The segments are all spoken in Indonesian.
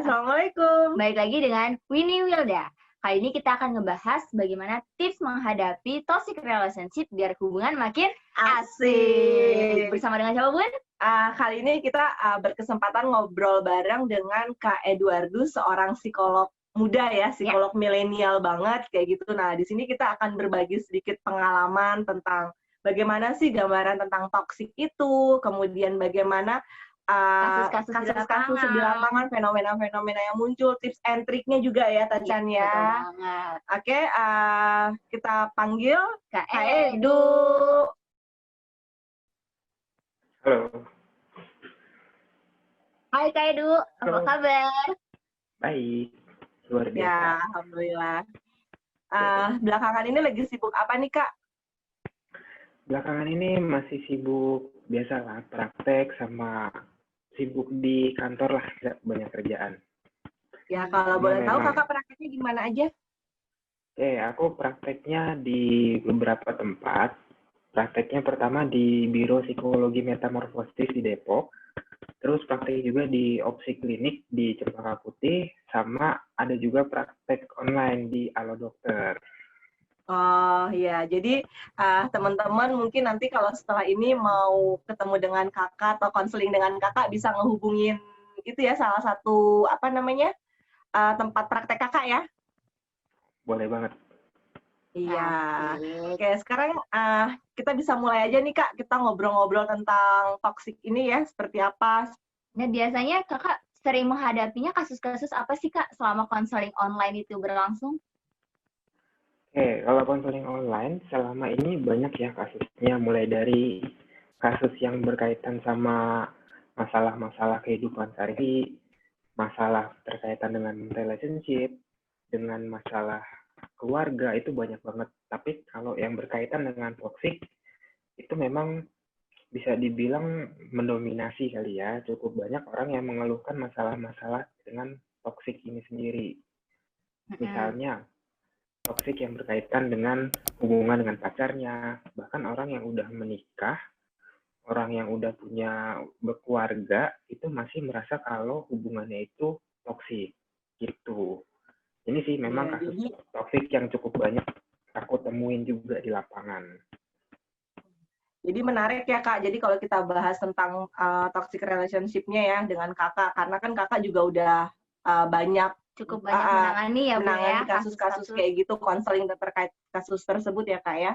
Assalamualaikum. Baik lagi dengan Winnie Wilda. Kali ini kita akan ngebahas bagaimana tips menghadapi toxic relationship biar hubungan makin asik. Bersama dengan siapa, Bun? Kali ini kita berkesempatan ngobrol bareng dengan Kak Eduardus, seorang psikolog muda ya, psikolog milenial banget kayak gitu. Nah, di sini kita akan berbagi sedikit pengalaman tentang bagaimana sih gambaran tentang toxic itu, kemudian bagaimana kasus-kasus di lapangan, fenomena-fenomena yang muncul, tips and triknya juga ya, Tacan ya. Betul banget. Oke, kita panggil Kak Edu. Halo. Hai Kak Edu, apa Halo. kabar? Baik, luar biasa. Ya, alhamdulillah. Belakangan ini lagi sibuk apa nih, Kak? Belakangan ini masih sibuk, biasalah, praktek sama sibuk di kantor lah, banyak kerjaan. Ya, kalau boleh tahu memang. Kakak prakteknya gimana aja? Aku prakteknya di beberapa tempat. Prakteknya pertama di Biro Psikologi Metamorfosis di Depok. Terus praktek juga di Opsi Klinik di Cempaka Putih, sama ada juga praktek online di Alo Dokter. Oh iya, jadi teman-teman mungkin nanti kalau setelah ini mau ketemu dengan Kakak atau konseling dengan Kakak bisa ngehubungin itu ya, salah satu tempat praktek Kakak ya? Boleh banget. Iya. Asik. Oke, sekarang kita bisa mulai aja nih Kak, kita ngobrol-ngobrol tentang toxic ini ya, seperti apa. Nah, biasanya Kakak sering menghadapinya kasus-kasus apa sih Kak selama konseling online itu berlangsung? Kalau konseling online selama ini banyak ya kasusnya, mulai dari kasus yang berkaitan sama masalah-masalah kehidupan sehari, masalah terkaitan dengan relationship, dengan masalah keluarga, itu banyak banget. Tapi kalau yang berkaitan dengan toxic, itu memang bisa dibilang mendominasi kali ya. Cukup banyak orang yang mengeluhkan masalah-masalah dengan toxic ini sendiri. Misalnya, toksik yang berkaitan dengan hubungan dengan pacarnya, bahkan orang yang udah menikah, orang yang udah punya berkeluarga, itu masih merasa kalau hubungannya itu toksik, gitu. Ini sih memang kasus toksik yang cukup banyak aku temuin juga di lapangan. Jadi menarik ya Kak, jadi kalau kita bahas tentang toxic relationship-nya ya dengan Kakak, karena kan Kakak juga udah cukup banyak menangani ya Bu ya, kasus-kasus kayak gitu, konseling terkait kasus tersebut ya Kak ya?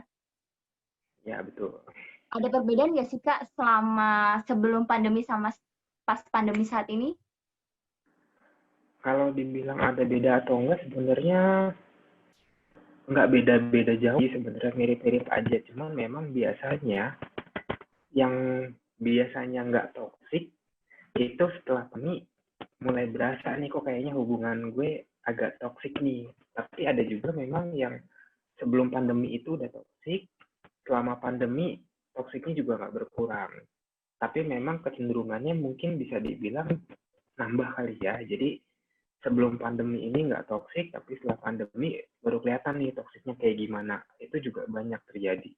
Ya, betul. Ada perbedaan nggak sih Kak selama sebelum pandemi sama pas pandemi saat ini? Kalau dibilang ada beda atau enggak, sebenarnya nggak beda-beda jauh, sebenarnya mirip-mirip aja. Cuman memang biasanya yang biasanya nggak toksik itu setelah pandemi mulai berasa nih, kok kayaknya hubungan gue agak toksik nih. Tapi ada juga memang yang sebelum pandemi itu udah toksik, selama pandemi toksiknya juga nggak berkurang. Tapi memang kecenderungannya mungkin bisa dibilang nambah kali ya. Jadi sebelum pandemi ini nggak toksik, tapi setelah pandemi baru kelihatan nih toksiknya kayak gimana. Itu juga banyak terjadi.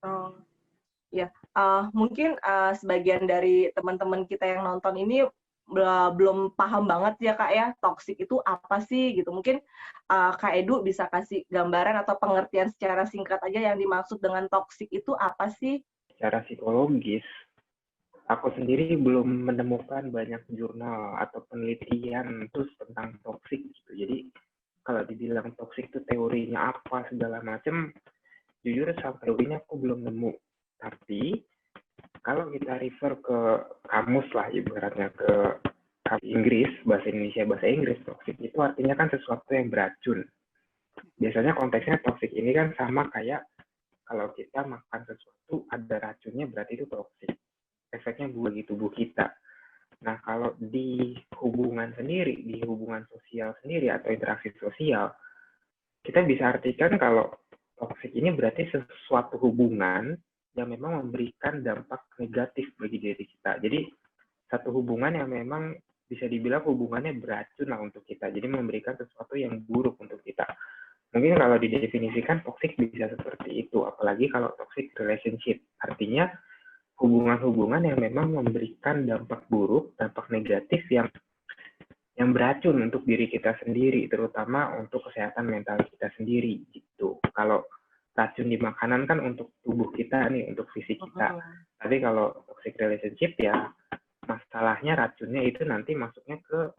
Oh, ya. Mungkin sebagian dari teman-teman kita yang nonton ini belum paham banget ya Kak ya, toksik itu apa sih gitu. Mungkin Kak Edu bisa kasih gambaran atau pengertian secara singkat aja yang dimaksud dengan toksik itu apa sih? Secara psikologis, aku sendiri belum menemukan banyak jurnal atau penelitian terus tentang toksik gitu. Jadi kalau dibilang toksik itu teorinya apa segala macam, jujur sampai ini aku belum nemu. Tapi kalau kita refer ke kamus lah, ibaratnya ke Inggris, bahasa Indonesia, bahasa Inggris, toksik itu artinya kan sesuatu yang beracun. Biasanya konteksnya toksik ini kan sama kayak kalau kita makan sesuatu ada racunnya, berarti itu toksik. Efeknya bagi tubuh kita. Nah, kalau di hubungan sendiri, di hubungan sosial sendiri atau interaksi sosial, kita bisa artikan kalau toksik ini berarti sesuatu hubungan yang memang memberikan dampak negatif bagi diri kita. Jadi satu hubungan yang memang bisa dibilang hubungannya beracun lah untuk kita. Jadi memberikan sesuatu yang buruk untuk kita. Mungkin kalau didefinisikan toksik bisa seperti itu. Apalagi kalau toxic relationship. Artinya hubungan-hubungan yang memang memberikan dampak buruk, dampak negatif yang yang beracun untuk diri kita sendiri, terutama untuk kesehatan mental kita sendiri gitu. Kalau racun di makanan kan untuk tubuh kita nih, untuk fisik kita. Tapi kalau toxic relationship ya masalahnya racunnya itu nanti masuknya ke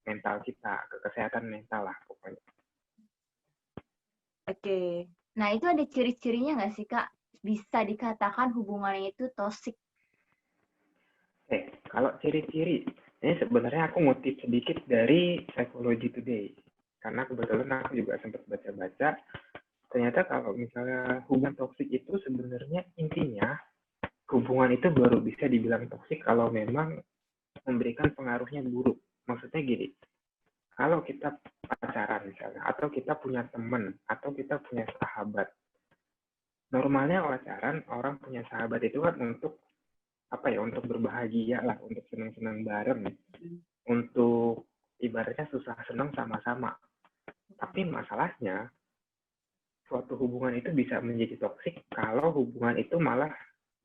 mental kita, ke kesehatan mental lah pokoknya. Oke. Nah, itu ada ciri-cirinya nggak sih, Kak? Bisa dikatakan hubungannya itu toksik. Kalau ciri-ciri, ini sebenarnya aku ngutip sedikit dari Psychology Today. Karena kebetulan aku juga sempat baca-baca, ternyata kalau misalnya hubungan toksik itu sebenarnya intinya, hubungan itu baru bisa dibilang toksik kalau memang memberikan pengaruhnya buruk. Maksudnya gini, kalau kita pacaran misalnya, atau kita punya teman, atau kita punya sahabat, normalnya pacaran, orang punya sahabat itu kan untuk untuk berbahagia lah, untuk senang-senang bareng, untuk ibaratnya susah senang sama-sama. Tapi masalahnya suatu hubungan itu bisa menjadi toksik kalau hubungan itu malah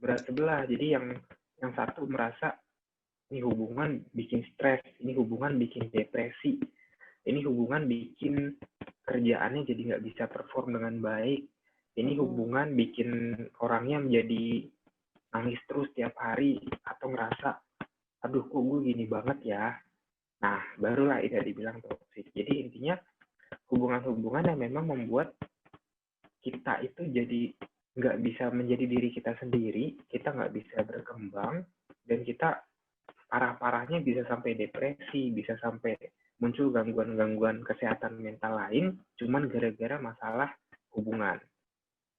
berat sebelah. Jadi yang satu merasa ini hubungan bikin stres, ini hubungan bikin depresi, ini hubungan bikin kerjaannya jadi nggak bisa perform dengan baik, ini hubungan bikin orangnya menjadi nangis terus tiap hari atau ngerasa aduh kok gue gini banget ya. Nah barulah itu dibilang toksik. Jadi intinya hubungan-hubungan yang memang membuat kita itu jadi nggak bisa menjadi diri kita sendiri, kita nggak bisa berkembang, dan kita parah-parahnya bisa sampai depresi, bisa sampai muncul gangguan-gangguan kesehatan mental lain cuman gara-gara masalah hubungan.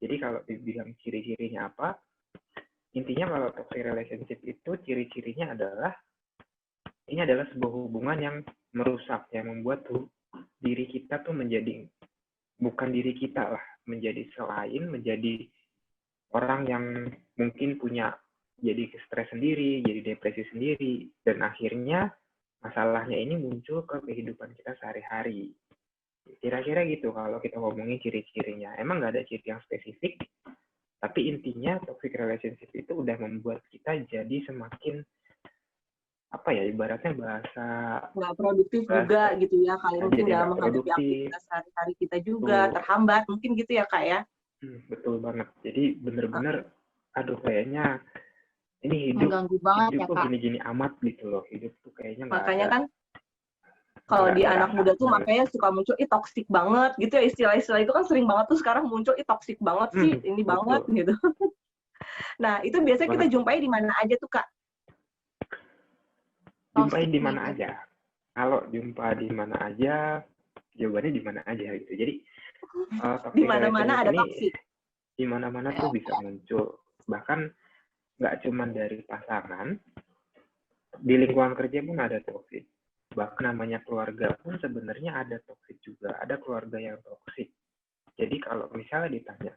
Jadi kalau dibilang ciri-cirinya apa, intinya kalau toxic relationship itu ciri-cirinya adalah ini adalah sebuah hubungan yang merusak, yang membuat diri kita tuh menjadi bukan diri kita lah, menjadi selain, menjadi orang yang mungkin punya jadi stres sendiri, jadi depresi sendiri, dan akhirnya masalahnya ini muncul ke kehidupan kita sehari-hari. Kira-kira gitu kalau kita ngomongin ciri-cirinya. Emang nggak ada ciri yang spesifik, tapi intinya toxic relationship itu udah membuat kita jadi semakin ibaratnya bahasa nggak produktif juga gitu ya, kayak mungkin dalam menghadapi aktivitas sehari-hari kita juga terhambat mungkin gitu ya Kak ya. Betul banget. Jadi bener-bener aduh kayaknya ini mengganggu banget ya kok Kak. gini-gini amat gitu loh, hidup tuh kayaknya nggak makanya ada. Kan kalau di anak muda tuh makanya suka muncul toksik banget gitu ya, istilah-istilah itu kan sering banget tuh sekarang muncul toksik banget sih, ini betul banget gitu. Nah itu biasanya kita jumpai di mana aja tuh Kak? Jumpai di mana aja? Kalau jumpa di mana aja, jawabannya di mana aja gitu. Jadi di mana-mana ada toksik. Di mana-mana tuh bisa muncul. Bahkan nggak cuma dari pasangan, di lingkungan kerja pun ada toksik. Bahkan namanya keluarga pun sebenarnya ada toksik juga. Ada keluarga yang toksik. Jadi kalau misalnya ditanya,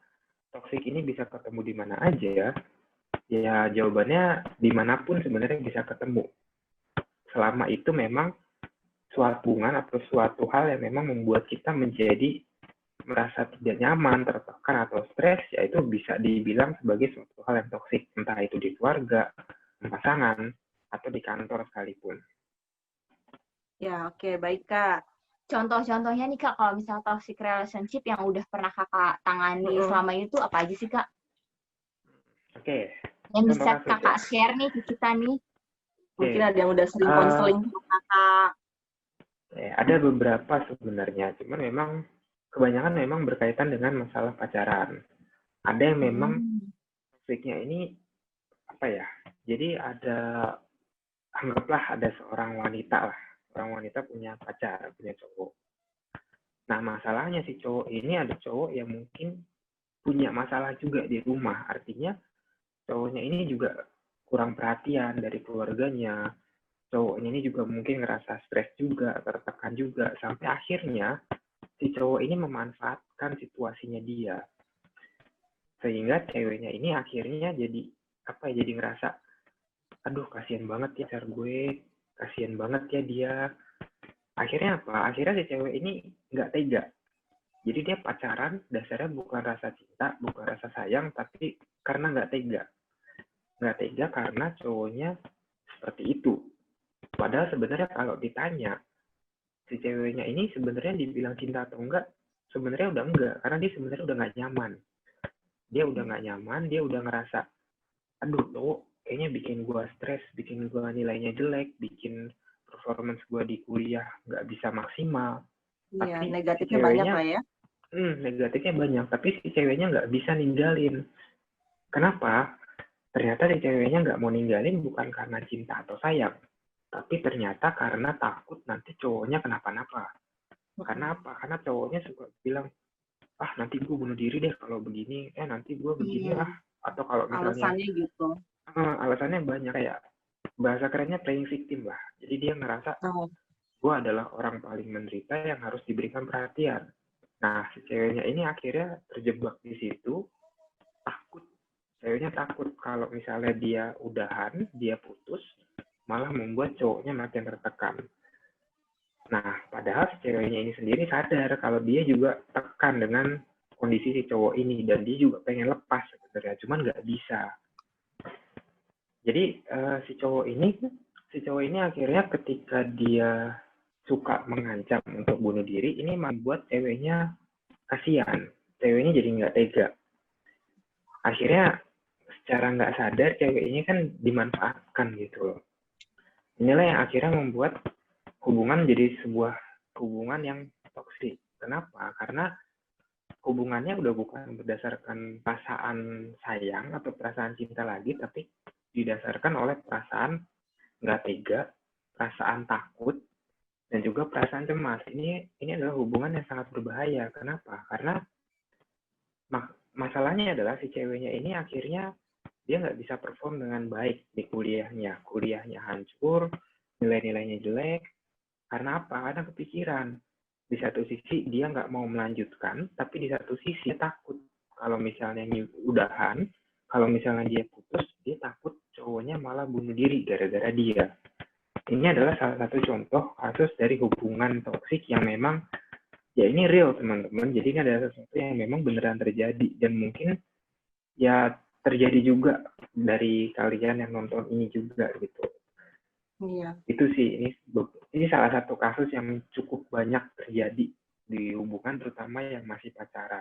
toksik ini bisa ketemu di mana aja, ya jawabannya dimanapun sebenarnya bisa ketemu. Selama itu memang suatu hubungan atau suatu hal yang memang membuat kita menjadi merasa tidak nyaman, tertekan atau stres, ya itu bisa dibilang sebagai suatu hal yang toksik, entah itu di keluarga, pasangan, atau di kantor sekalipun. Ya, oke, baik Kak. Contoh-contohnya nih Kak, kalau misalnya toxic relationship yang udah pernah Kakak tangani selama ini tuh apa aja sih Kak? Oke. Yang bisa Kakak share nih ke kita nih. Mungkin ada yang udah sering konseling sama Kakak. Ada beberapa sebenarnya, cuman memang kebanyakan memang berkaitan dengan masalah pacaran. Ada yang memang toksiknya ini jadi anggaplah ada seorang wanita lah. Orang wanita punya pacar, punya cowok. Nah, masalahnya si cowok ini ada cowok yang mungkin punya masalah juga di rumah. Artinya cowoknya ini juga kurang perhatian dari keluarganya. Cowoknya ini juga mungkin ngerasa stres juga, tertekan juga. Sampai akhirnya si cowok ini memanfaatkan situasinya dia. Sehingga ceweknya ini akhirnya jadi jadi ngerasa aduh kasihan banget ya pacar gue, kasihan banget ya dia. Akhirnya apa? Akhirnya si cewek ini nggak tega. Jadi dia pacaran dasarnya bukan rasa cinta, bukan rasa sayang, tapi karena nggak tega. Nggak tega karena cowoknya seperti itu. Padahal sebenarnya kalau ditanya, si ceweknya ini sebenarnya dibilang cinta atau enggak, sebenarnya udah enggak, karena dia sebenarnya udah nggak nyaman. Dia udah nggak nyaman, dia udah ngerasa, aduh cowok kayaknya bikin gua stres, bikin gua nilainya jelek, bikin performance gua di kuliah nggak bisa maksimal. Iya, Tapi si negatifnya banyak ceweknya, lah ya. negatifnya banyak, tapi si ceweknya nggak bisa ninggalin. Kenapa? Ternyata si ceweknya nggak mau ninggalin bukan karena cinta atau sayang, tapi ternyata karena takut nanti cowoknya kenapa-napa. Karena apa? Karena cowoknya suka bilang, ah nanti gue bunuh diri deh kalau begini, nanti gue begini lah. Atau kalau misalnya Alasannya gitu. alasannya banyak, kayak bahasa kerennya playing victim lah. Jadi dia ngerasa gue adalah orang paling menderita yang harus diberikan perhatian. Nah, si ceweknya ini akhirnya terjebak di situ, takut. Ceweknya takut kalau misalnya dia udahan, dia putus, malah membuat cowoknya makin tertekan. Nah, padahal si ceweknya ini sendiri sadar kalau dia juga tekan dengan kondisi si cowok ini, dan dia juga pengen lepas sebenarnya, cuman nggak bisa. Jadi si cowok ini akhirnya ketika dia suka mengancam untuk bunuh diri, ini membuat ceweknya kasihan. Ceweknya jadi nggak tega. Akhirnya secara nggak sadar cewek ini kan dimanfaatkan gitu loh. Inilah yang akhirnya membuat hubungan jadi sebuah hubungan yang toksik. Kenapa? Karena hubungannya udah bukan berdasarkan perasaan sayang atau perasaan cinta lagi, tapi didasarkan oleh perasaan nggak tega, perasaan takut, dan juga perasaan cemas. Ini adalah hubungan yang sangat berbahaya. Kenapa? Karena masalahnya adalah si ceweknya ini akhirnya dia nggak bisa perform dengan baik di kuliahnya. Kuliahnya hancur, nilai-nilainya jelek. Karena apa? Karena kepikiran. Di satu sisi dia nggak mau melanjutkan, tapi di satu sisi dia takut kalau misalnya udahan, kalau misalnya dia putus, dia takut cowoknya malah bunuh diri gara-gara dia. Ini adalah salah satu contoh kasus dari hubungan toksik yang memang, ya ini real teman-teman. Jadi ini adalah sesuatu yang memang beneran terjadi, dan mungkin ya terjadi juga dari kalian yang nonton ini juga gitu. Iya. Itu sih, ini salah satu kasus yang cukup banyak terjadi di hubungan, terutama yang masih pacaran.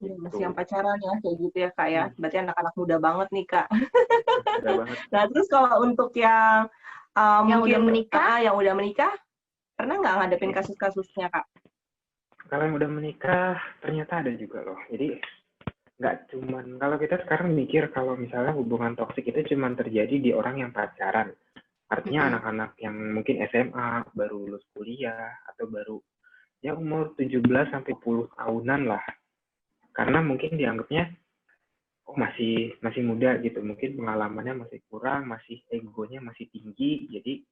Ya, masih yang pacaran ya, kayak gitu ya Kak ya. Berarti anak-anak muda banget nih Kak. Muda banget. Nah terus kalau untuk yang mungkin yang udah menikah, pernah nggak ngadepin kasus-kasusnya Kak? Kalau yang udah menikah ternyata ada juga loh. Jadi nggak cuman, kalau kita sekarang mikir kalau misalnya hubungan toksik itu cuman terjadi di orang yang pacaran. Artinya anak-anak yang mungkin SMA, baru lulus kuliah, atau baru ya umur 17 sampai 10 tahunan lah. Karena mungkin dianggapnya masih muda gitu, mungkin pengalamannya masih kurang, masih egonya masih tinggi, jadi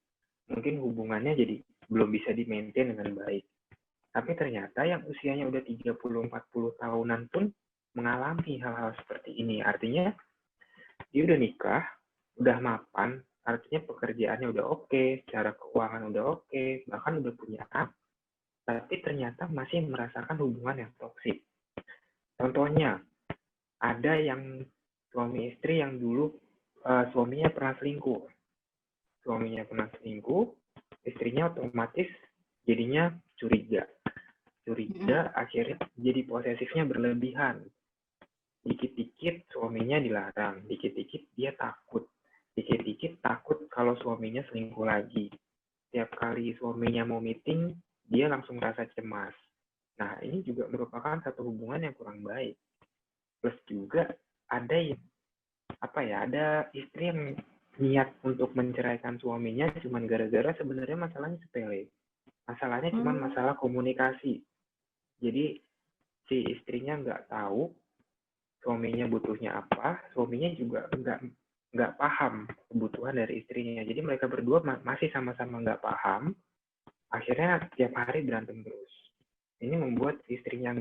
mungkin hubungannya jadi belum bisa di-maintain dengan baik. Tapi ternyata yang usianya udah 30-40 tahunan pun mengalami hal-hal seperti ini. Artinya dia udah nikah, udah mapan, artinya pekerjaannya udah oke, secara keuangan udah oke, bahkan udah punya anak, tapi ternyata masih merasakan hubungan yang toksik. Contohnya, ada yang suami istri yang dulu suaminya pernah selingkuh. Istrinya otomatis jadinya curiga. Akhirnya jadi posesifnya berlebihan. Dikit-dikit suaminya dilarang, dikit-dikit dia takut. Dikit-dikit takut kalau suaminya selingkuh lagi. Tiap kali suaminya mau meeting, dia langsung merasa cemas. Nah, ini juga merupakan satu hubungan yang kurang baik. Plus juga ada istri yang niat untuk menceraikan suaminya cuma gara-gara sebenarnya masalahnya sepele. Masalahnya cuma masalah komunikasi. Jadi si istrinya nggak tahu suaminya butuhnya apa, suaminya juga nggak paham kebutuhan dari istrinya. Jadi mereka berdua masih sama-sama nggak paham, akhirnya tiap hari berantem terus. Ini membuat istrinya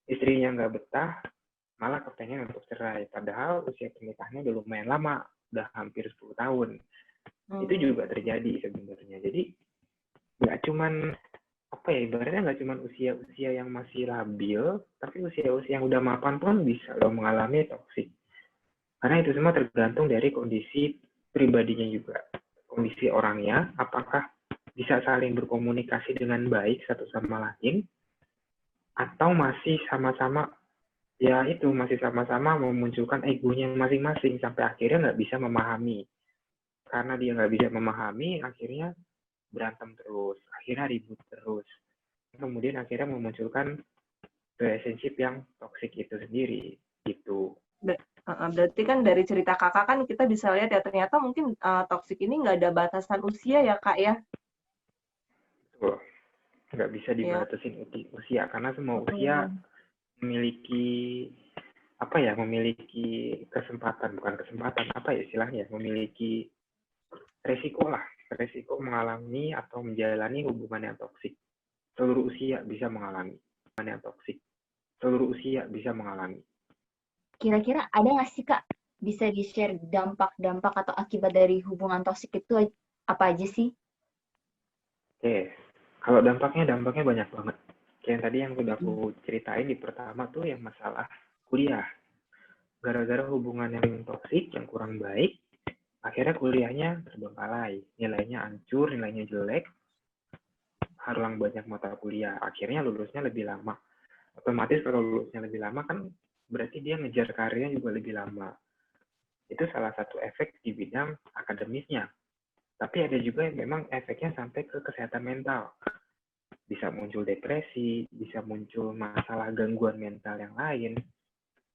istrinya nggak betah, malah kepengen untuk cerai. Padahal usia pernikahannya udah lumayan lama, udah hampir 10 tahun. Itu juga terjadi sebenarnya. Jadi nggak cuman ibaratnya nggak cuman usia yang masih labil, tapi usia yang udah mapan pun bisa loh mengalami toksik. Karena itu semua tergantung dari kondisi pribadinya juga. Kondisi orangnya, apakah bisa saling berkomunikasi dengan baik satu sama lain, atau masih sama-sama masih sama-sama memunculkan egonya masing-masing sampai akhirnya nggak bisa memahami. Karena dia nggak bisa memahami, akhirnya berantem terus, akhirnya ribut terus. Kemudian akhirnya memunculkan relationship yang toksik itu sendiri, gitu. Berarti kan dari cerita kakak kan kita bisa lihat ya ternyata mungkin toksik ini nggak ada batasan usia ya kak ya? Betul. Nggak bisa dibatasin usia karena semua usia memiliki memiliki memiliki resiko mengalami atau menjalani hubungan yang toksik. Seluruh usia bisa mengalami hubungan yang toksik. Kira-kira ada nggak sih Kak, bisa di-share dampak-dampak atau akibat dari hubungan toksik itu apa aja sih? Oke, kalau dampaknya banyak banget. Kayak tadi yang sudah aku ceritain di pertama tuh yang masalah kuliah. Gara-gara hubungan yang toksik, yang kurang baik, akhirnya kuliahnya terbengkalai. Nilainya hancur, nilainya jelek, harulang banyak mata kuliah. Akhirnya lulusnya lebih lama. Otomatis kalau lulusnya lebih lama kan berarti dia ngejar karirnya juga lebih lama. Itu salah satu efek di bidang akademisnya. Tapi ada juga yang memang efeknya sampai ke kesehatan mental. Bisa muncul depresi, bisa muncul masalah gangguan mental yang lain.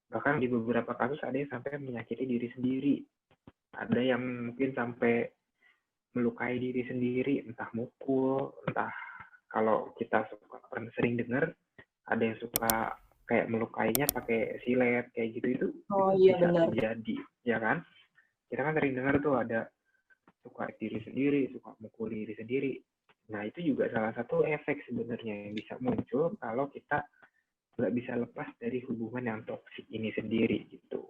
Bahkan di beberapa kasus ada yang sampai menyakiti diri sendiri. Ada yang mungkin sampai melukai diri sendiri, entah mukul, entah kalau kita sering dengar, ada yang suka kayak melukainya pakai silet, kayak gitu itu Iya, bisa benar. terjadi, ya kan? Kita kan sering dengar tuh ada suka diri sendiri, suka mukul diri sendiri. Nah, itu juga salah satu efek sebenarnya yang bisa muncul kalau kita nggak bisa lepas dari hubungan yang toksik ini sendiri gitu.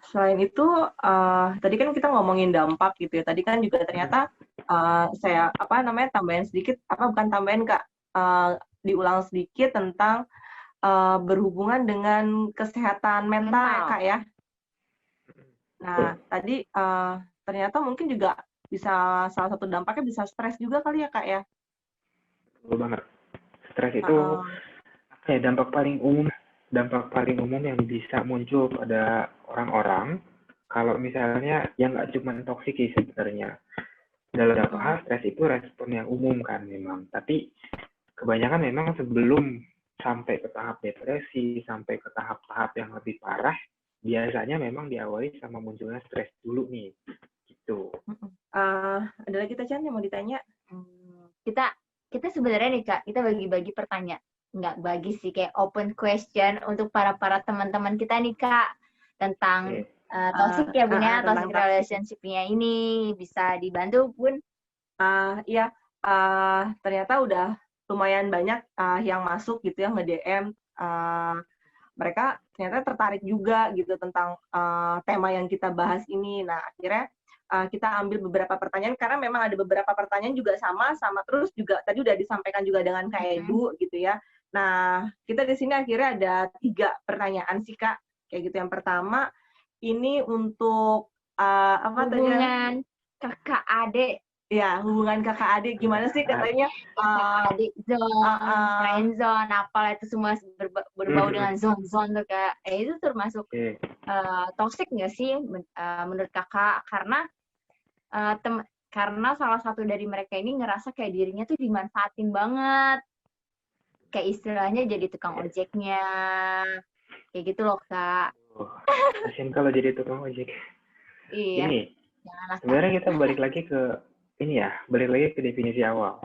Selain itu, tadi kan kita ngomongin dampak gitu ya. Tadi kan juga ternyata saya tambahin sedikit, bukan tambahin Kak, diulang sedikit tentang berhubungan dengan kesehatan mental Kak ya. Nah, tadi ternyata mungkin juga bisa salah satu dampaknya bisa stres juga kali ya Kak ya. Betul banget. Stres itu dampak paling umum yang bisa muncul pada orang-orang kalau misalnya yang nggak cuma toksik sih sebenarnya. Dalam beberapa hal stres itu respon yang umum kan memang, tapi kebanyakan memang sebelum sampai ke tahap depresi, sampai ke tahap-tahap yang lebih parah, biasanya memang diawali sama munculnya stres dulu nih, gitu. Ada lagi Tacan yang mau ditanya? Kita sebenarnya nih Kak, kita bagi-bagi pertanyaan. Nggak bagi sih, kayak open question untuk para teman-teman kita nih Kak, tentang toxic ya Bun ya, toxic relationship-nya ini bisa dibantu Bun? Iya, ternyata udah lumayan banyak yang masuk gitu ya nge-DM. Mereka ternyata tertarik juga gitu tentang tema yang kita bahas ini. Nah, akhirnya kita ambil beberapa pertanyaan karena memang ada beberapa pertanyaan juga sama terus juga tadi udah disampaikan juga dengan Kak Edu gitu ya. Nah, kita di sini akhirnya ada 3 pertanyaan sih Kak. Kayak gitu. Yang pertama ini untuk hubungan kakak adik. Ya, hubungan kakak adik gimana sih katanya? Kakak adik zone, friend zone, apalah itu semua berbau dengan zone-zone tuh Kak. Itu termasuk toxic nggak sih menurut kakak? Karena salah satu dari mereka ini ngerasa kayak dirinya tuh dimanfaatin banget. Kayak istilahnya jadi tukang ojeknya. Kayak gitu loh Kak. Kasian kalau jadi tukang ojek. Iya. Ini, sebenarnya kita balik lagi ke definisi awal.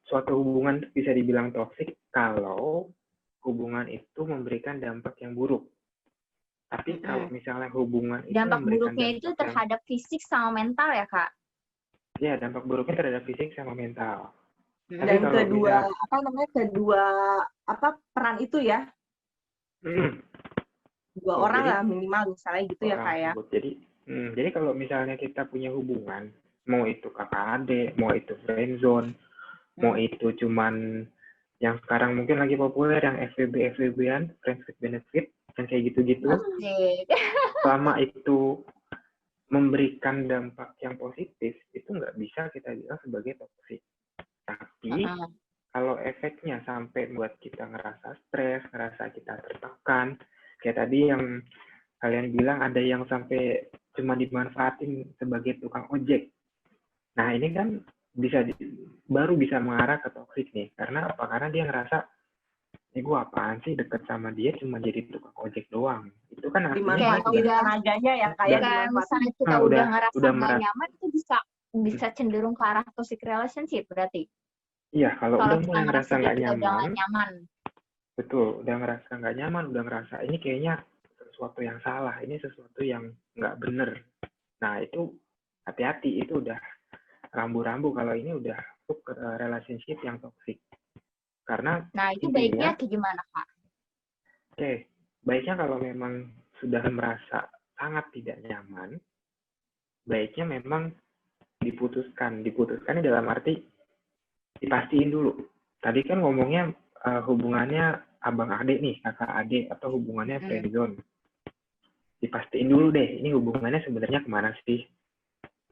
Suatu hubungan bisa dibilang toksik kalau hubungan itu memberikan dampak yang buruk. Tapi kalau misalnya hubungan itu dampak buruknya itu terhadap fisik sama mental ya Kak? Ya, dampak buruknya terhadap fisik sama mental. Dan kedua peran itu ya? Dua orang lah minimal misalnya gitu ya Kak ya. Jadi kalau misalnya kita punya hubungan, mau itu kakak adik, mau itu friendzone, mau itu cuman yang sekarang mungkin lagi populer yang FWB-an, friends with benefit, yang kayak gitu-gitu. Selama itu memberikan dampak yang positif, itu nggak bisa kita bilang sebagai toksik. Tapi kalau efeknya sampai buat kita ngerasa stres, ngerasa kita tertekan, kayak tadi yang kalian bilang ada yang sampai cuma dimanfaatin sebagai tukang ojek. Nah ini kan baru bisa mengarah ke toksik nih. Karena apa? Karena dia ngerasa, ini gue apaan sih deket sama dia cuma jadi tukang ojek doang. Itu kan artinya dimanfaatin tenaganya ya, kayak misalnya kita udah ngerasa nggak nyaman, itu bisa cenderung ke arah toxic relationship berarti. Iya, kalau udah mulai ngerasa nggak nyaman. Betul, udah ngerasa nggak nyaman, udah ngerasa ini kayaknya sesuatu yang salah, ini sesuatu yang nggak bener. Nah itu hati-hati, itu udah rambu-rambu kalau ini udah masuk ke relationship yang toksik. Karena itu baiknya kayak gimana, Kak? Oke, baiknya kalau memang sudah merasa sangat tidak nyaman, baiknya memang diputuskan. Diputuskan dalam arti dipastiin dulu. Tadi kan ngomongnya hubungannya abang adik nih, kakak adik, atau hubungannya friendzone. Dipastiin dulu deh, ini hubungannya sebenarnya kemana sih?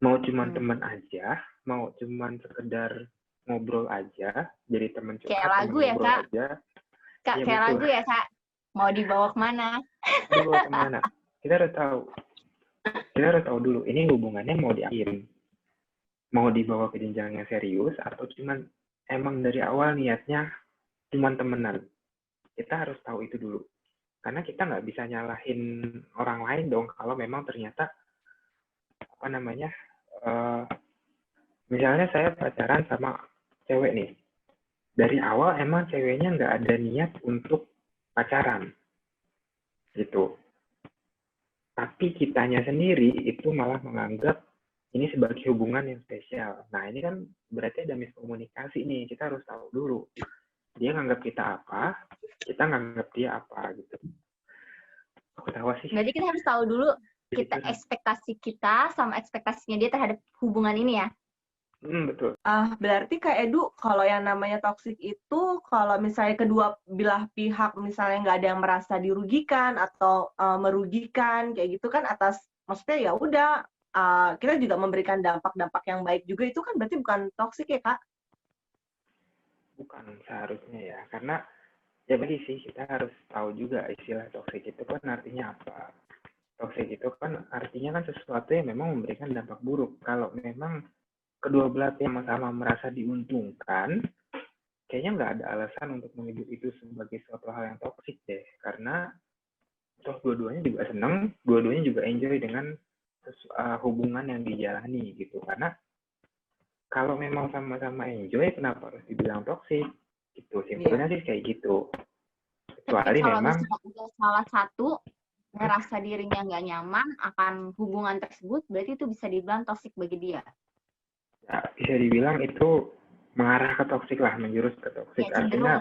Mau cuman teman aja, mau cuman sekedar ngobrol aja, jadi teman curhat, kayak lagu ya, Kak? Aja. Kak, ya, kayak betul. Lagu ya, Kak? Mau dibawa kemana? Dibawa kemana? Kita harus tahu dulu, ini hubungannya mau diakhirin. Mau dibawa ke jenjang yang serius, atau cuman emang dari awal niatnya cuman temenan. Kita harus tahu itu dulu. Karena kita nggak bisa nyalahin orang lain dong, kalau memang ternyata, misalnya saya pacaran sama cewek nih. Dari awal emang ceweknya nggak ada niat untuk pacaran. Gitu. Tapi kitanya sendiri itu malah menganggap ini sebagai hubungan yang spesial. Nah, ini kan berarti ada miskomunikasi nih. Kita harus tahu dulu. Dia nganggap kita apa, kita nganggap dia apa, gitu. Aku tahu sih. Berarti kita harus tahu dulu ekspektasi kita sama ekspektasinya dia terhadap hubungan ini ya? Betul. Berarti Kak Edu, kalau yang namanya toksik itu, kalau misalnya kedua belah pihak misalnya nggak ada yang merasa dirugikan atau merugikan, kayak gitu kan maksudnya ya udah, kita juga memberikan dampak-dampak yang baik juga, itu kan berarti bukan toksik ya, Kak? Bukan seharusnya ya, karena ya bagi sih kita harus tahu juga istilah toksik itu kan artinya apa. Toksik itu kan artinya kan sesuatu yang memang memberikan dampak buruk. Kalau memang kedua belah pihak sama-sama merasa diuntungkan, kayaknya nggak ada alasan untuk menyebut itu sebagai suatu hal yang toksik deh. Karena toh dua-duanya juga senang, dua-duanya juga enjoy dengan hubungan yang dijalani gitu. Karena kalau memang sama-sama enjoy, kenapa harus dibilang toksik? Gitu, simpelnya sih kayak gitu. Kecuali memang udah salah satu merasa dirinya nggak nyaman akan hubungan tersebut, berarti itu bisa dibilang toksik bagi dia. Ya, bisa dibilang itu mengarah ke toksik lah, menjurus ke toksik. Ya, artinya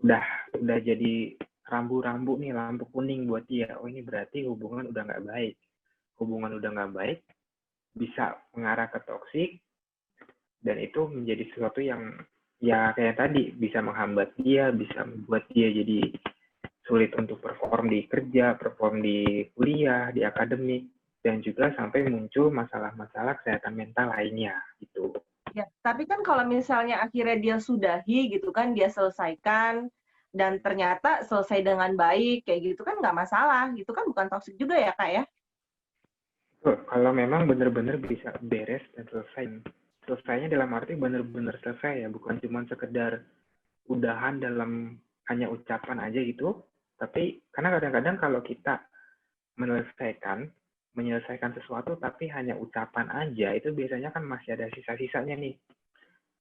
udah jadi rambu-rambu nih, lampu kuning buat dia. Oh, ini berarti hubungan udah nggak baik. Hubungan udah nggak baik, bisa mengarah ke toksik, dan itu menjadi sesuatu yang ya kayak tadi, bisa menghambat dia, bisa membuat dia jadi sulit untuk perform di kerja, perform di kuliah, di akademik, dan juga sampai muncul masalah-masalah kesehatan mental lainnya gitu. Ya, tapi kan kalau misalnya akhirnya dia sudahi gitu kan, dia selesaikan dan ternyata selesai dengan baik kayak gitu kan nggak masalah, gitu kan bukan toksik juga ya, Kak ya? Betul, kalau memang benar-benar bisa beres dan selesai. Selesainya dalam arti benar-benar selesai ya, bukan cuma sekedar udahan dalam hanya ucapan aja gitu. Tapi karena kadang-kadang kalau kita menyelesaikan sesuatu tapi hanya ucapan aja, itu biasanya kan masih ada sisa-sisanya nih.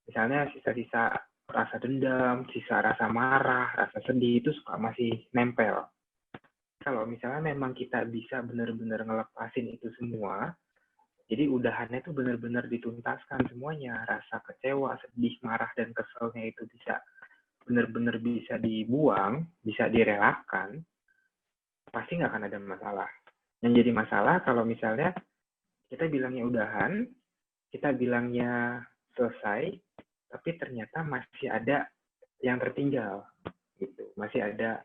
Misalnya sisa-sisa rasa dendam, sisa rasa marah, rasa sedih, itu suka masih nempel. Kalau misalnya memang kita bisa benar-benar ngelepasin itu semua, jadi udahannya itu benar-benar dituntaskan semuanya. Rasa kecewa, sedih, marah, dan keselnya itu bisa benar-benar bisa dibuang, bisa direlakan, pasti nggak akan ada masalah. Yang jadi masalah kalau misalnya kita bilangnya udahan, kita bilangnya selesai, tapi ternyata masih ada yang tertinggal, gitu. Masih ada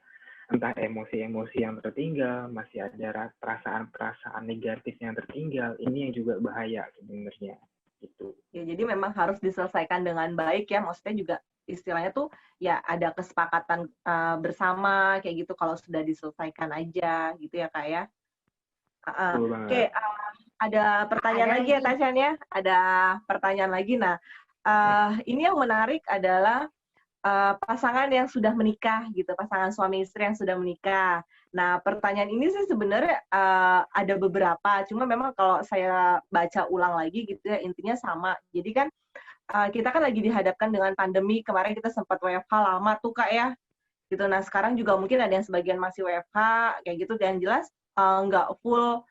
entah emosi-emosi yang tertinggal, masih ada perasaan-perasaan negatif yang tertinggal. Ini yang juga bahaya sebenarnya gitu. Ya, jadi memang harus diselesaikan dengan baik ya. Maksudnya juga istilahnya tuh ya ada kesepakatan bersama kayak gitu kalau sudah diselesaikan aja gitu ya Kak ya. Betul Oke, banget. ada pertanyaan lagi ya Tasyan ya. Ada pertanyaan lagi. Nah, ini yang menarik adalah pasangan yang sudah menikah gitu, pasangan suami istri yang sudah menikah. Nah, pertanyaan ini sih sebenarnya ada beberapa, cuma memang kalau saya baca ulang lagi gitu ya, intinya sama. Jadi kan kita kan lagi dihadapkan dengan pandemi, kemarin kita sempat WFH lama tuh Kak ya, gitu. Nah, sekarang juga mungkin ada yang sebagian masih WFH, kayak gitu, dan jelas nggak full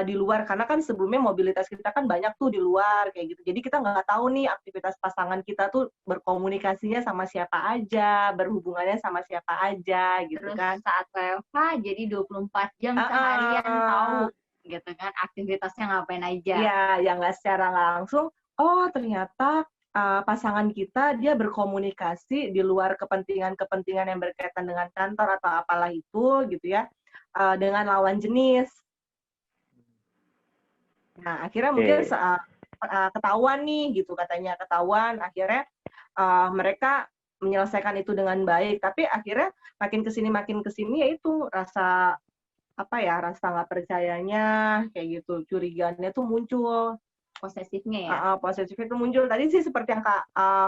di luar, karena kan sebelumnya mobilitas kita kan banyak tuh di luar, kayak gitu. Jadi kita nggak tahu nih aktivitas pasangan kita tuh berkomunikasinya sama siapa aja, berhubungannya sama siapa aja, gitu Terus kan. saat WFH jadi 24 jam seharian tahu gitu kan aktivitasnya ngapain aja. Iya, yang nggak secara langsung, oh ternyata pasangan kita dia berkomunikasi di luar kepentingan-kepentingan yang berkaitan dengan kantor atau apalah itu gitu ya, dengan lawan jenis. Nah, akhirnya mungkin ketahuan nih gitu katanya, ketahuan akhirnya mereka menyelesaikan itu dengan baik, tapi akhirnya makin kesini ya itu rasa apa ya, rasa nggak percayanya kayak gitu, curigaannya tuh muncul. Posesifnya ya. Posesif itu muncul. Tadi sih seperti yang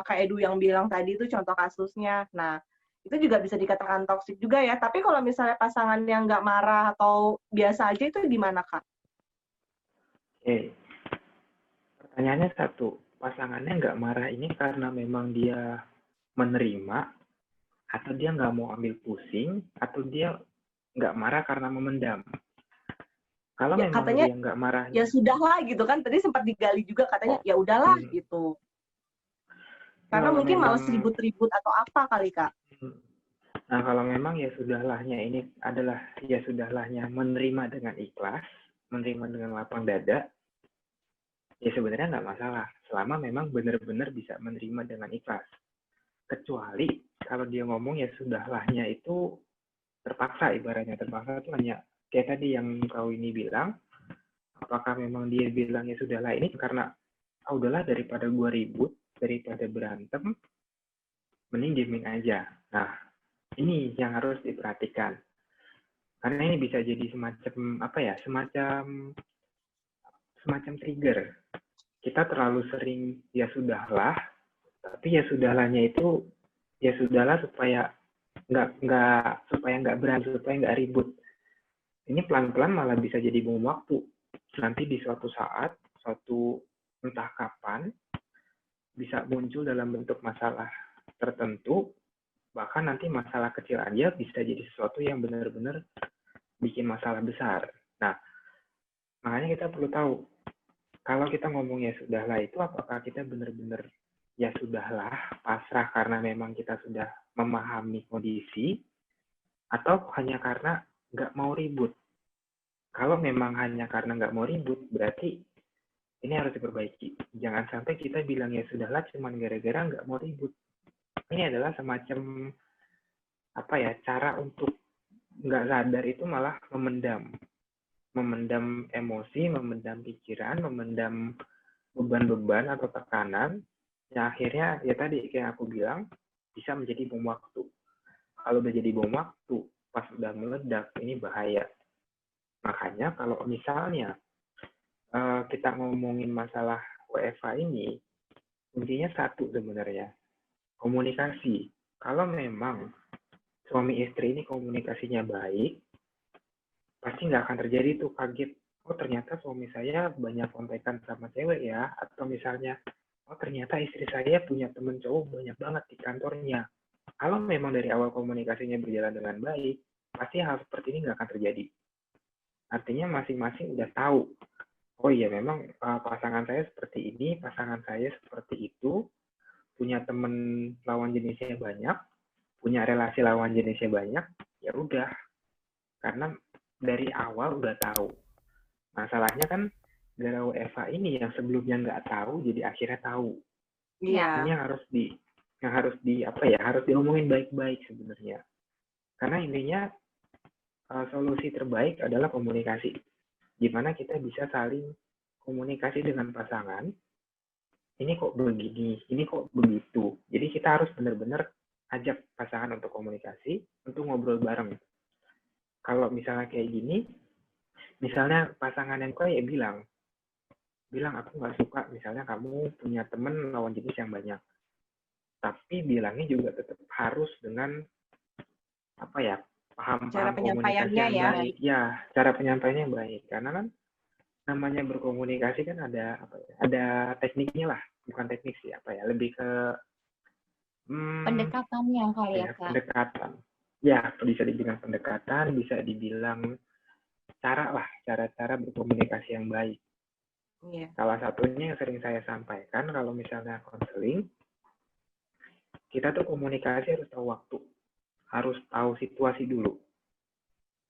Kak Edu yang bilang tadi itu contoh kasusnya. Nah, itu juga bisa dikatakan toksik juga ya. Tapi kalau misalnya pasangan yang nggak marah atau biasa aja itu gimana, Kak? Oke. Pertanyaannya satu, pasangannya nggak marah ini karena memang dia menerima, atau dia nggak mau ambil pusing, atau dia nggak marah karena memendam. Kalau Ya, memang katanya, dia nggak marah, ya sudahlah gitu kan. Tadi sempat digali juga katanya, ya udahlah gitu. Karena kalau mungkin memang, malas ribut-ribut atau apa kali, Kak. nah kalau memang ya sudahlah,nya ini adalah ya sudahlah,nya menerima dengan ikhlas, menerima dengan lapang dada, ya sebenarnya nggak masalah. Selama memang benar-benar bisa menerima dengan ikhlas. Kecuali kalau dia ngomong ya sudahlah,nya itu terpaksa, ibaratnya terpaksa itu hanya kayak tadi yang kau ini bilang, apakah memang dia bilang ya sudahlah ini karena udahlah daripada gua ribut, daripada berantem, mending diemin aja. Nah, ini yang harus diperhatikan. Karena ini bisa jadi semacam apa ya, semacam trigger. Kita terlalu sering ya sudahlah, tapi ya sudahlah,nya itu ya sudahlah supaya nggak berani, supaya nggak ribut. Ini pelan-pelan malah bisa jadi bom waktu. Nanti di suatu saat, entah kapan, bisa muncul dalam bentuk masalah tertentu, bahkan nanti masalah kecil aja bisa jadi sesuatu yang benar-benar bikin masalah besar. Nah, makanya kita perlu tahu, kalau kita ngomong ya sudahlah itu apakah kita benar-benar ya sudahlah, pasrah karena memang kita sudah memahami kondisi, atau hanya karena nggak mau ribut. Kalau memang hanya karena nggak mau ribut, berarti ini harus diperbaiki. Jangan sampai kita bilang ya sudahlah cuman gara-gara nggak mau ribut. Ini adalah semacam apa ya, cara untuk nggak sadar itu malah memendam emosi, memendam pikiran, memendam beban-beban atau tekanan, yang akhirnya ya tadi kayak aku bilang bisa menjadi bom waktu. Kalau udah jadi bom waktu, pas udah meledak, ini bahaya. Makanya kalau misalnya kita ngomongin masalah WFH ini, intinya satu sebenarnya, komunikasi. Kalau memang suami istri ini komunikasinya baik, pasti nggak akan terjadi tuh kaget, oh ternyata suami saya banyak kontekan sama cewek ya, atau misalnya, oh ternyata istri saya punya temen cowok banyak banget di kantornya. Kalau memang dari awal komunikasinya berjalan dengan baik, pasti hal seperti ini nggak akan terjadi. Artinya masing-masing udah tahu, oh iya memang pasangan saya seperti ini, pasangan saya seperti itu, punya temen lawan jenisnya banyak, punya relasi lawan jenisnya banyak, ya udah. Karena dari awal udah tahu. Masalahnya kan gara WFH ini yang sebelumnya nggak tahu, jadi akhirnya tahu. Iya. Ini harus diomongin baik-baik sebenarnya. Karena intinya solusi terbaik adalah komunikasi. Gimana kita bisa saling komunikasi dengan pasangan, ini kok begini, ini kok begitu. Jadi kita harus benar-benar ajak pasangan untuk komunikasi, untuk ngobrol bareng. Kalau misalnya kayak gini, misalnya pasangan yang kayak bilang aku nggak suka misalnya kamu punya temen lawan jenis yang banyak. Tapi bilangnya juga tetap harus dengan apa ya, Cara paham-paham komunikasi penyampaiannya yang ya. baik. Ya, cara penyampaiannya yang baik. Karena kan namanya berkomunikasi kan ada apa ya, ada tekniknya lah. Bukan teknik sih, apa ya, lebih ke Pendekatannya kali ya, Kak. pendekatan. Ya, bisa dibilang pendekatan, bisa dibilang cara lah, cara-cara berkomunikasi yang baik. Iya. Salah satunya yang sering saya sampaikan kalau misalnya konseling, kita tuh komunikasi harus tahu waktu, harus tahu situasi dulu.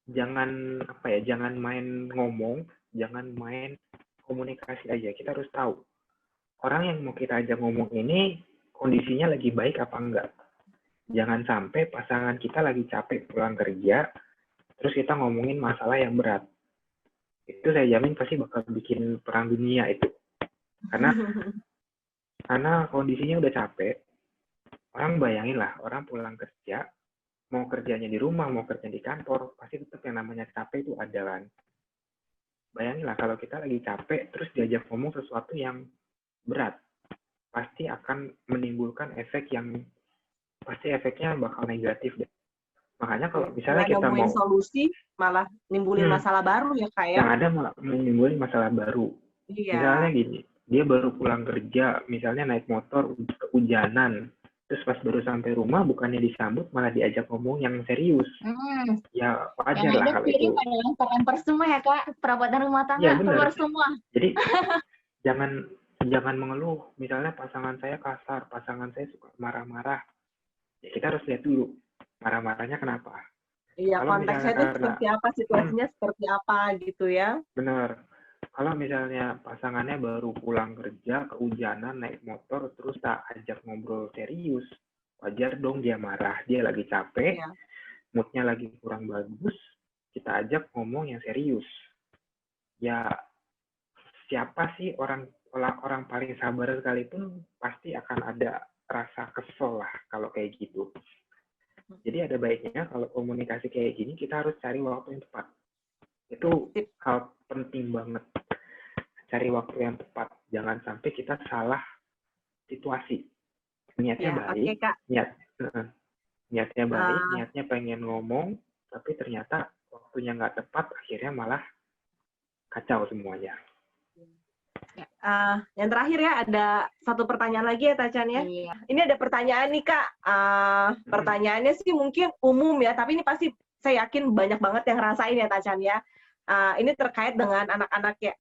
Jangan apa ya, jangan main ngomong, jangan main komunikasi aja. Kita harus tahu orang yang mau kita ajak ngomong ini kondisinya lagi baik apa enggak. Jangan sampai pasangan kita lagi capek pulang kerja, terus kita ngomongin masalah yang berat. Itu saya jamin pasti bakal bikin perang dunia itu. Karena kondisinya udah capek, orang bayangin lah, orang pulang kerja, mau kerjanya di rumah, mau kerja di kantor, pasti tetap yang namanya capek itu ada kan. Bayangin lah kalau kita lagi capek, terus diajak ngomong sesuatu yang berat, pasti akan menimbulkan efek yang, pasti efeknya bakal negatif deh. Makanya kalau misalnya Karena kita nemuin mau solusi, malah nimbulin masalah baru ya, Kak ya. yang ada malah menimbulkan masalah baru. Iya. Misalnya gini, dia baru pulang kerja, misalnya naik motor kehujanan, terus pas baru sampai rumah bukannya disambut malah diajak ngomong yang serius. Ya wajar lah kalau itu. Yang ada lempar-lempar semua ya, Kak. Perabotan rumah tangga Ya, keluar semua. Jadi jangan mengeluh. Misalnya pasangan saya kasar, pasangan saya suka marah-marah. Ya kita harus lihat dulu marah-marahnya kenapa. Iya, Kalau konteksnya itu seperti apa, situasinya seperti apa gitu ya. Benar. Kalau misalnya pasangannya baru pulang kerja, kehujanan, naik motor, terus tak ajak ngobrol serius, wajar dong dia marah. Dia lagi capek, moodnya lagi kurang bagus, kita ajak ngomong yang serius. Ya, siapa sih orang paling sabar sekalipun pasti akan ada rasa kesel lah kalau kayak gitu. Jadi ada baiknya kalau komunikasi kayak gini, kita harus cari waktu yang tepat. Itu hal penting banget. Cari waktu yang tepat. Jangan sampai kita salah situasi. Niatnya baik, niatnya baik, niatnya pengen ngomong, tapi ternyata waktunya nggak tepat, akhirnya malah kacau semuanya. Yang terakhir ya, ada satu pertanyaan lagi ya, Tacan ya. Iya. Ini ada pertanyaan nih, Kak. Pertanyaannya sih mungkin umum ya, tapi ini pasti saya yakin banyak banget yang ngerasain ya, Tacan ya. Ini terkait dengan anak-anak ya,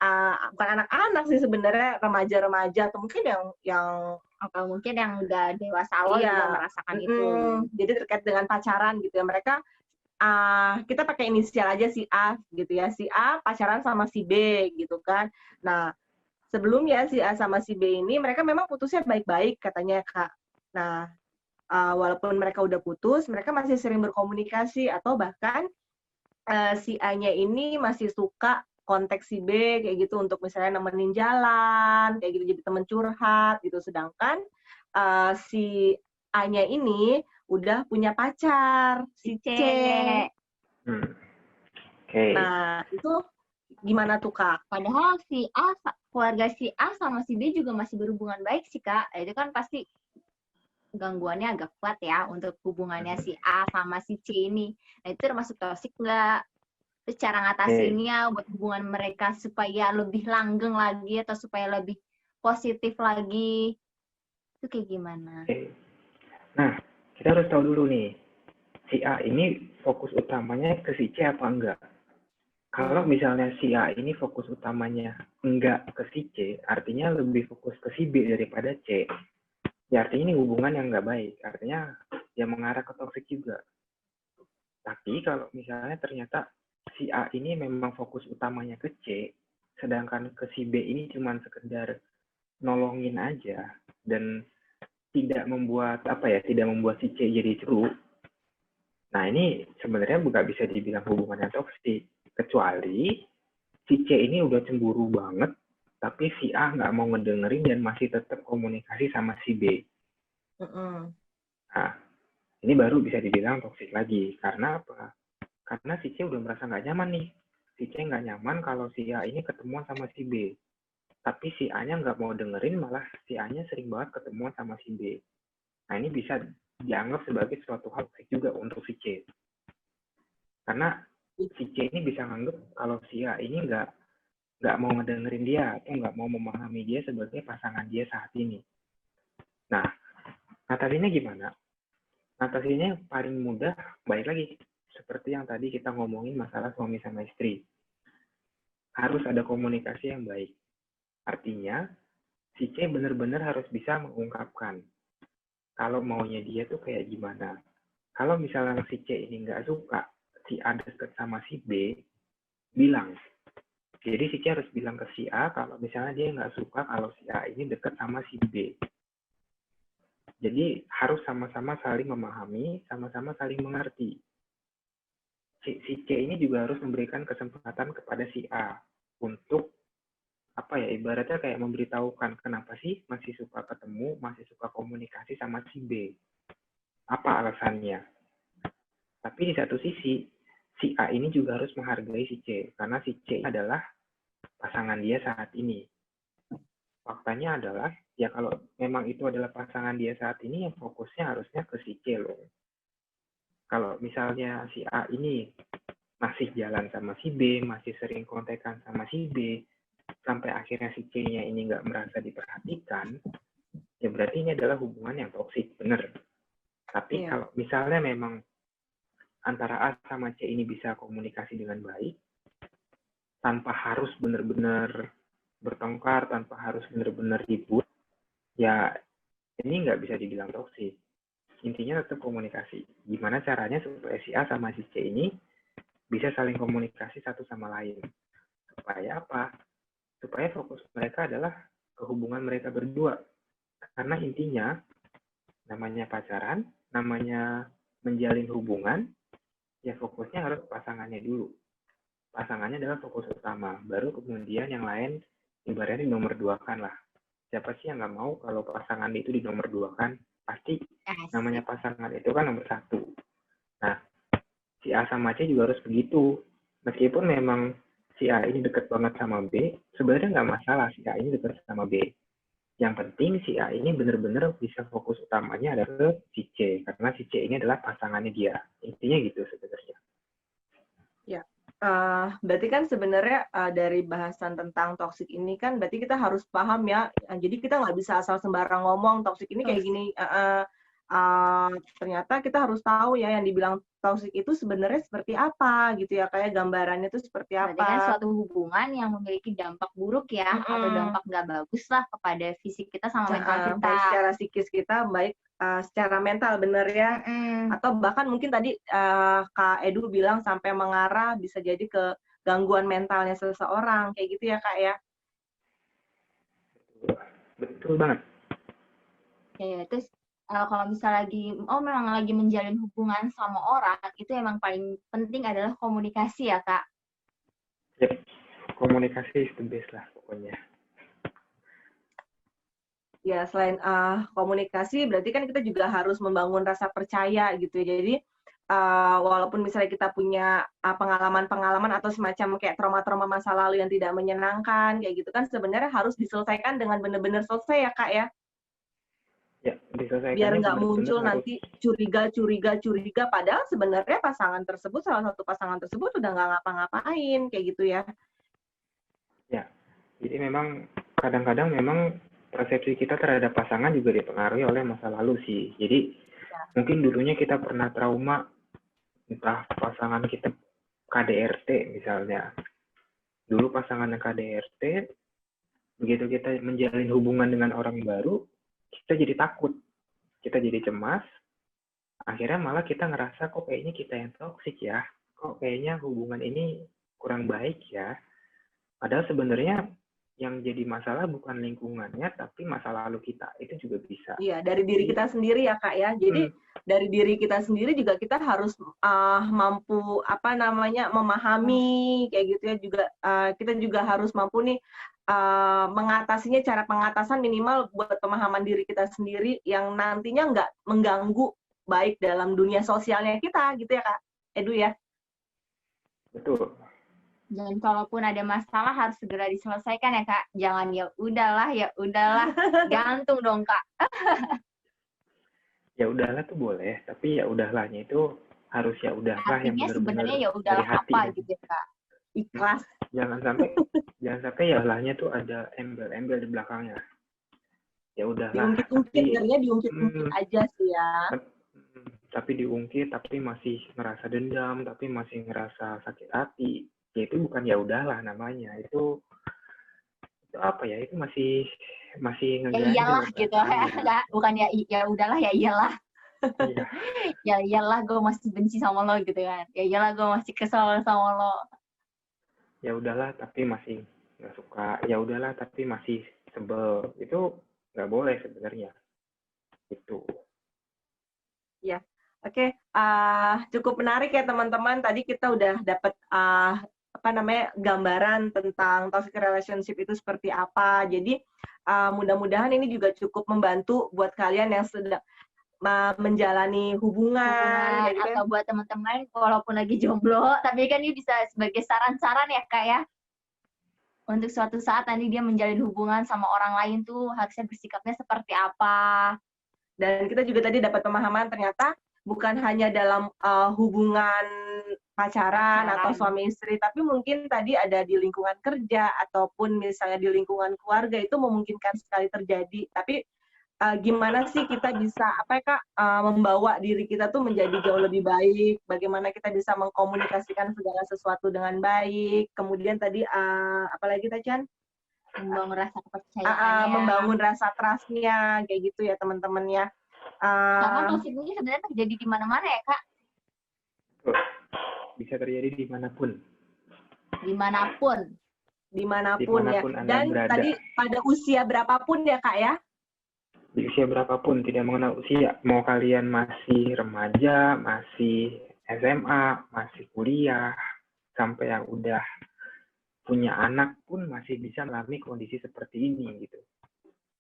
bukan anak-anak sih sebenarnya, remaja-remaja atau mungkin atau mungkin yang udah dewasa awal juga merasakan itu. Jadi terkait dengan pacaran gitu ya, mereka kita pakai inisial aja si A gitu ya, si A pacaran sama si B gitu kan. Nah, sebelumnya si A sama si B ini mereka memang putusnya baik-baik katanya, Kak. Nah, walaupun mereka udah putus, mereka masih sering berkomunikasi atau bahkan si A-nya ini masih suka kontak si B kayak gitu untuk misalnya nemenin jalan, kayak gitu jadi teman curhat gitu. Sedangkan si A-nya ini udah punya pacar, si C. Nah, itu gimana tuh, Kak? Padahal si A, keluarga si A sama si B juga masih berhubungan baik sih, Kak. Itu kan pasti gangguannya agak kuat ya untuk hubungannya si A sama si C ini. Nah, itu termasuk toksik nggak? Terus cara ngatasinnya buat hubungan mereka supaya lebih langgeng lagi atau supaya lebih positif lagi. Itu kayak gimana? Nah, kita harus tahu dulu nih, si A ini fokus utamanya ke si C apa enggak? Kalau misalnya si A ini fokus utamanya enggak ke si C, artinya lebih fokus ke si B daripada C. Ya artinya ini hubungan yang enggak baik, artinya dia mengarah ke toksik juga. Tapi kalau misalnya ternyata si A ini memang fokus utamanya ke C, sedangkan ke si B ini cuma sekedar nolongin aja dan tidak membuat si C jadi ceru, Nah, ini sebenarnya nggak bisa dibilang hubungan yang toksik, kecuali si C ini udah cemburu banget, tapi si A nggak mau ngedengerin dan masih tetap komunikasi sama si B. Nah, ini baru bisa dibilang toksik lagi. Karena apa? Karena si C udah merasa nggak nyaman nih. Si C nggak nyaman kalau si A ini ketemuan sama si B. Tapi si A-nya nggak mau dengerin, malah si A-nya sering banget ketemuan sama si B. Nah, ini bisa dianggap sebagai suatu hal toksik juga untuk si C. Karena si C ini bisa nganggap kalau si A ini nggak mau ngedengerin dia atau nggak mau memahami dia sebagai pasangan dia saat ini. Nah, ngatasinnya gimana? Ngatasinnya paling mudah, baik lagi. Seperti yang tadi kita ngomongin masalah suami sama istri. Harus ada komunikasi yang baik. Artinya, si C benar-benar harus bisa mengungkapkan kalau maunya dia tuh kayak gimana. Kalau misalnya si C ini nggak suka, si A deket sama si B, bilang. Jadi si C harus bilang ke si A kalau misalnya dia nggak suka kalau si A ini deket sama si B. Jadi harus sama-sama saling memahami, sama-sama saling mengerti. Si C ini juga harus memberikan kesempatan kepada si A untuk apa ya, ibaratnya kayak memberitahukan kenapa sih masih suka ketemu, masih suka komunikasi sama si B. Apa alasannya? Tapi di satu sisi, si A ini juga harus menghargai si C, karena si C adalah pasangan dia saat ini. Faktanya adalah, ya kalau memang itu adalah pasangan dia saat ini, yang fokusnya harusnya ke si C loh. Kalau misalnya si A ini masih jalan sama si B, masih sering kontekan sama si B, sampai akhirnya si C-nya ini nggak merasa diperhatikan, ya berarti ini adalah hubungan yang toksik, bener. Tapi kalau misalnya memang antara A sama C ini bisa komunikasi dengan baik, tanpa harus benar-benar bertengkar, tanpa harus benar-benar ribut, ya ini nggak bisa dibilang toksik. Intinya tetap komunikasi. Gimana caranya supaya si A sama si C ini bisa saling komunikasi satu sama lain. Supaya apa? Supaya fokus mereka adalah kehubungan mereka berdua. Karena intinya, namanya pacaran, namanya menjalin hubungan, ya fokusnya harus pasangannya dulu. Pasangannya adalah fokus utama, baru kemudian yang lain ibaratnya nomor dua kan lah. Siapa sih yang nggak mau kalau pasangan itu di nomor dua kan? Pasti namanya pasangan itu kan nomor satu. Nah, si A sama C juga harus begitu. Meskipun memang si A ini dekat banget sama B, sebenarnya nggak masalah si A ini dekat sama B. Yang penting si A ini benar-benar bisa fokus utamanya adalah si C, karena si C ini adalah pasangannya dia. Intinya gitu sebenarnya. Ya, berarti kan sebenarnya dari bahasan tentang toksik ini kan berarti kita harus paham ya. Jadi kita nggak bisa asal sembarang ngomong toksik ini kayak gini. Ternyata kita harus tahu ya yang dibilang toksik itu sebenarnya seperti apa gitu ya, kayak gambarannya itu seperti apa. Berarti kan suatu hubungan yang memiliki dampak buruk ya, atau dampak nggak bagus lah kepada fisik kita sama mental kita. Baik secara psikis kita, baik secara mental, bener ya. Atau bahkan mungkin tadi Kak Edu bilang sampai mengarah bisa jadi ke gangguan mentalnya seseorang, kayak gitu ya Kak ya? Betul banget. Ya, terus kalau misal memang lagi menjalin hubungan sama orang, itu emang paling penting adalah komunikasi ya Kak? Yep. Komunikasi is the best lah pokoknya. Ya, selain komunikasi, berarti kan kita juga harus membangun rasa percaya gitu ya. Jadi, walaupun misalnya kita punya pengalaman-pengalaman atau semacam kayak trauma-trauma masa lalu yang tidak menyenangkan, kayak gitu kan sebenarnya harus diselesaikan dengan benar-benar selesai ya, Kak, ya? Ya, diselesaikannya Biar nggak muncul harus... nanti curiga, padahal sebenarnya salah satu pasangan tersebut udah nggak ngapa-ngapain, kayak gitu ya. Ya, jadi memang kadang-kadang memang persepsi kita terhadap pasangan juga dipengaruhi oleh masa lalu sih. Jadi mungkin dulunya kita pernah trauma, entah pasangan kita KDRT misalnya. Dulu pasangannya KDRT, begitu kita menjalin hubungan dengan orang baru, kita jadi takut, kita jadi cemas, akhirnya malah kita ngerasa kok kayaknya kita yang toksik ya, kok kayaknya hubungan ini kurang baik ya. Padahal sebenarnya yang jadi masalah bukan lingkungannya, tapi masa lalu kita. Itu juga bisa. Iya, dari diri kita sendiri ya Kak ya. Jadi dari diri kita sendiri juga kita harus mampu memahami kayak gitu ya. Juga kita juga harus mampu nih mengatasinya. Cara pengatasan minimal buat pemahaman diri kita sendiri yang nantinya nggak mengganggu baik dalam dunia sosialnya kita gitu ya Kak Edu ya. Betul. Dan kalaupun ada masalah harus segera diselesaikan ya Kak. Jangan ya udahlah, gantung dong Kak. Ya udahlah tuh boleh, tapi ya udahlahnya itu harus ya udahlah yang Artinya benar-benar sebenarnya ya dari udahlah hati. apa gitu ya Kak. Ikhlas. Jangan sampai ya udahnya tuh ada embel-embel di belakangnya. Ya udahlah. Diungkit-ungkit, sebenarnya diungkit-ungkit aja sih ya. Tapi diungkit, tapi masih ngerasa dendam, tapi masih ngerasa sakit hati. Ya itu bukan ya udahlah namanya. Itu apa ya? Itu masih ya iyalah gitu ya. Bukan ya udahlah ya iyalah. Iya. Ya iyalah gue masih benci sama lo gitu kan. Ya iyalah gue masih kesel sama lo. Ya udahlah tapi masih nggak suka. Ya udahlah tapi masih sebel. Itu nggak boleh sebenarnya. Itu. Ya. Oke, cukup menarik ya teman-teman. Tadi kita udah dapat gambaran tentang toxic relationship itu seperti apa. Jadi mudah-mudahan ini juga cukup membantu buat kalian yang sedang menjalani hubungan gitu. Atau buat teman-teman walaupun lagi jomblo, tapi kan ini bisa sebagai saran-saran ya Kak ya. Untuk suatu saat nanti dia menjalin hubungan sama orang lain tuh harusnya bersikapnya seperti apa. Dan kita juga tadi dapat pemahaman ternyata bukan hanya dalam hubungan pacaran atau suami istri, tapi mungkin tadi ada di lingkungan kerja ataupun misalnya di lingkungan keluarga itu memungkinkan sekali terjadi. Tapi gimana sih kita bisa membawa diri kita tuh menjadi jauh lebih baik, bagaimana kita bisa mengkomunikasikan segala sesuatu dengan baik. Kemudian tadi apalagi Chan? Membangun rasa kepercayaannya. Membangun rasa trust-nya, kayak gitu ya teman-teman ya. Karena toxic ini sebenarnya terjadi di mana-mana ya Kak. Bisa terjadi dimanapun. Dimanapun ya. Dan berada. Tadi pada usia berapapun ya Kak ya? Di usia berapapun, tidak mengenal usia. Mau kalian masih remaja, masih SMA, masih kuliah, sampai yang udah punya anak pun masih bisa mengalami kondisi seperti ini gitu.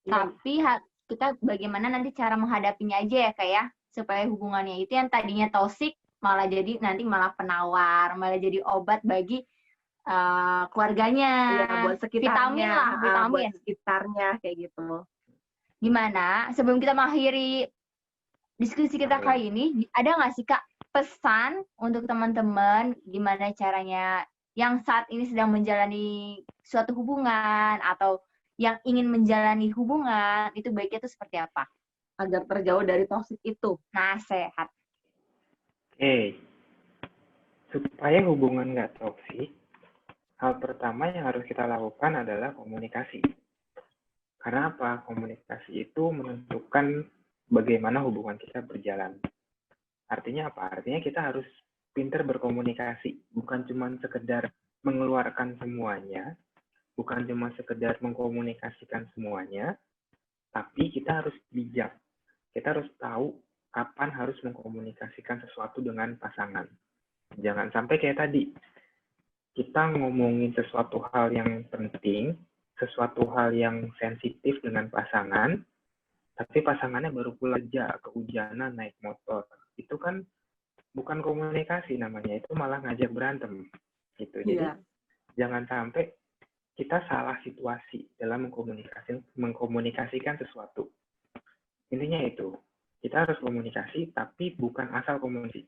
Tapi kita bagaimana nanti cara menghadapinya aja ya Kak ya, supaya hubungannya itu yang tadinya toksik malah jadi nanti malah penawar, malah jadi obat bagi keluarganya. Iya, buat sekitarnya. Vitamin. Buat sekitarnya kayak gitu. Gimana? Sebelum kita mengakhiri diskusi kita kali ini, ada nggak sih Kak pesan untuk teman-teman gimana caranya yang saat ini sedang menjalani suatu hubungan atau yang ingin menjalani hubungan itu baiknya itu seperti apa? Agar terjauh dari toksik itu. Nasihat. Supaya hubungan nggak toksik, hal pertama yang harus kita lakukan adalah komunikasi. Karena apa? Komunikasi itu menentukan bagaimana hubungan kita berjalan. Artinya apa? Artinya kita harus pintar berkomunikasi. Bukan cuma sekedar mengeluarkan semuanya, bukan cuma sekedar mengkomunikasikan semuanya, tapi kita harus bijak. Kita harus tahu kapan harus mengkomunikasikan sesuatu dengan pasangan. Jangan sampai kayak tadi, kita ngomongin sesuatu hal yang penting, sesuatu hal yang sensitif dengan pasangan, tapi pasangannya baru pulang kerja, kehujanan, naik motor. Itu kan bukan komunikasi namanya, itu malah ngajak berantem. Gitu. Jadi jangan sampai kita salah situasi dalam mengkomunikasikan sesuatu. Intinya itu, kita harus komunikasi, tapi bukan asal komunikasi.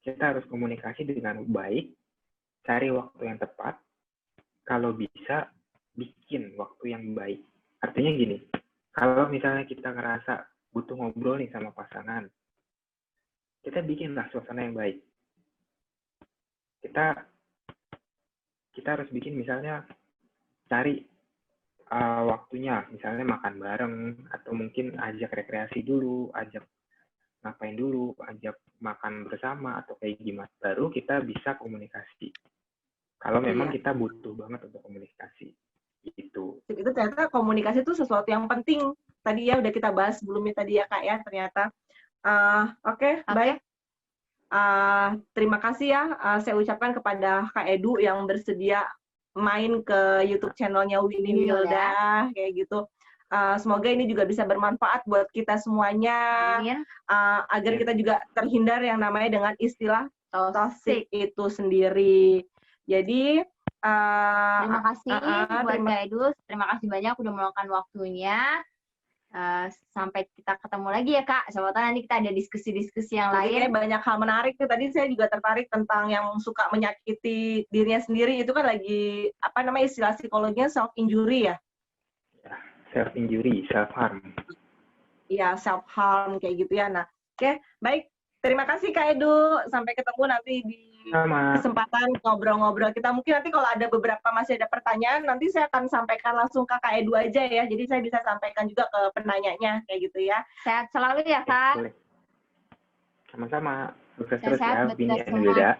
Kita harus komunikasi dengan baik, cari waktu yang tepat, kalau bisa bikin waktu yang baik. Artinya gini, kalau misalnya kita ngerasa butuh ngobrol nih sama pasangan, kita bikinlah suasana yang baik. Kita harus bikin misalnya cari waktunya, misalnya makan bareng, atau mungkin ajak rekreasi dulu, ajak ngapain dulu, ajak makan bersama, atau kayak gimana. Baru kita bisa komunikasi. Kalau memang kita butuh banget untuk komunikasi. Gitu. Itu ternyata komunikasi itu sesuatu yang penting. Tadi ya udah kita bahas sebelumnya tadi ya Kak ya ternyata. Oke, baik. Terima kasih ya saya ucapkan kepada Kak Edu yang bersedia main ke YouTube channelnya Winnie Wilda kayak gitu. Semoga ini juga bisa bermanfaat buat kita semuanya. Agar kita juga terhindar yang namanya dengan istilah toxic itu sendiri. Jadi terima kasih buat Kak Edu, terima kasih banyak udah meluangkan waktunya. Sampai kita ketemu lagi ya Kak. Siapa tahu nanti kita ada diskusi-diskusi yang lain. Kayak banyak hal menarik tuh. Tadi saya juga tertarik tentang yang suka menyakiti dirinya sendiri. Itu kan lagi apa namanya istilah psikologinya self injury ya? Self injury, self harm. Iya, self harm kayak gitu ya. Nah, oke, baik. Terima kasih Kak Edu. Sampai ketemu nanti di kesempatan ngobrol-ngobrol kita. Mungkin nanti kalau ada beberapa masih ada pertanyaan, nanti saya akan sampaikan langsung ke Kak Edu aja ya. Jadi saya bisa sampaikan juga ke penanyanya kayak gitu ya. Sehat selalu ya Kak. Boleh. Sama-sama. Sukses terus ya, Winnie and Wilda.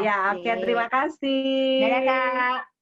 Ya, oke. Terima kasih. Dadah Kak.